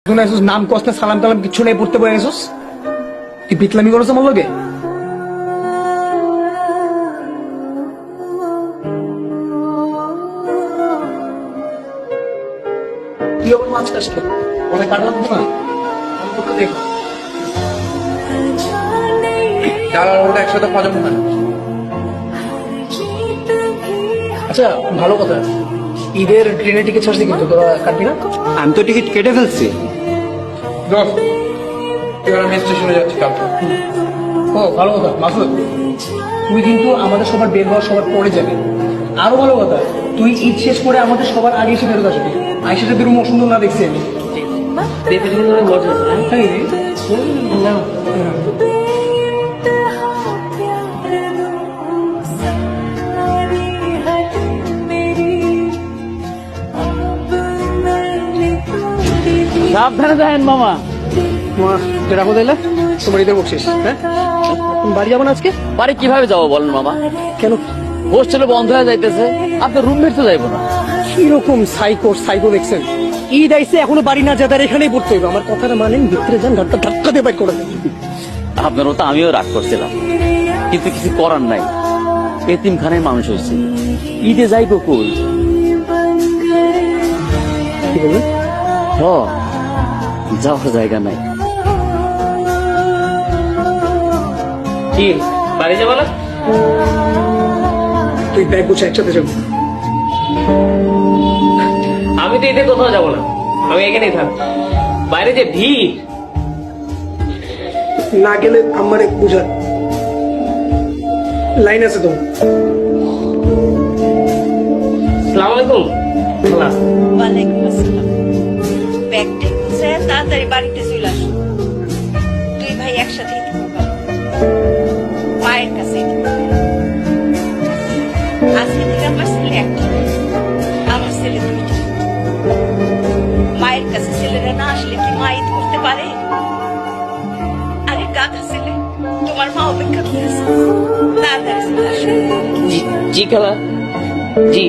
নাম কস্তা সালাম কালাম কিছু নেই পড়তে বয়ে গেছিস তুই বিটলামি করছ আমার লগে তুই আমার মাছ কাটছ ওরে কাটলাম না আমি তোকে দেখো ডালার ওটা একসাথে হজম হয় না। আচ্ছা ভালো কথা ঈদের ট্রেনে টিকিট ছাড়ছি কিন্তু তোরা কাটবি না? আমি তো টিকিট কেটে ফেলছি। এবার আমি স্টেশনে যাচ্ছি কালকে। ও ভালো কথা মাসুদ, তুই কিন্তু আমাদের সবার বের হওয়ার সবার পরে যাবে। আরো ভালো কথা তুই ঈদ শেষ করে আমাদের সবার আগে এসে ফেরত আসবি। আইসাটা বেরুম অসুন্দর না দেখছি আমি। তাই রে? না। সাবধানে যাবেন মামা। যেটা কোথায় এলে তোমার ঈদের বকশিস। হ্যাঁ তুমি বাড়ি যাবো না আজকে? বাড়ি কিভাবে যাবো বলেন মামা? কেন? হোস্টেলে বন্ধ হয়ে যাইতেছে, আপনার রুমমেট তো যাইবো না। কিরকম সাইকো দেখছেন? ঈদ আইসে এখনো বাড়ি না যাদের এখানেই পড়তে হইবে। আমার কথাটা মানেন, ভিতরে যান, ঘরটা ধাক্কা দিয়ে বাইর করে দেন। আপনারও তো আমিও রাগ করছিলাম, কিন্তু কিছু করার নাই। এতিমখানায় মানুষ হয়েছে, ঈদে যাইবো কই? কি বললেন? যাওয়ার জায়গা নাই। কি বাড়ি যাবো না? তুই ব্যাগ গুছা একসাথে যাবো। আমি তো ঈদে কোথাও যাবো না, আমি এখানেই থাক। বাইরে যে ভিড়, না গেলে আমার বুঝার লাইন আছে তো। সালাম আলাইকুম। ওয়ালাইকুম আসসালাম। ব্যাগটা গুছায় তাড়াতাড়ি বাড়িতে চলে আসো। দুই ভাই একসাথে মায়ের কাছে আজকে থেকে আমার ছেলে একটা, আমার ছেলে দুইটা। মায়ের কাছে ছেলেরা না আসলে কি মা ঈদ করতে পারে? আরে গাধা ছেলে, তোমার মা অপেক্ষা করতেছে, তাড়াতাড়ি চলে আসো। জি খালা, জি।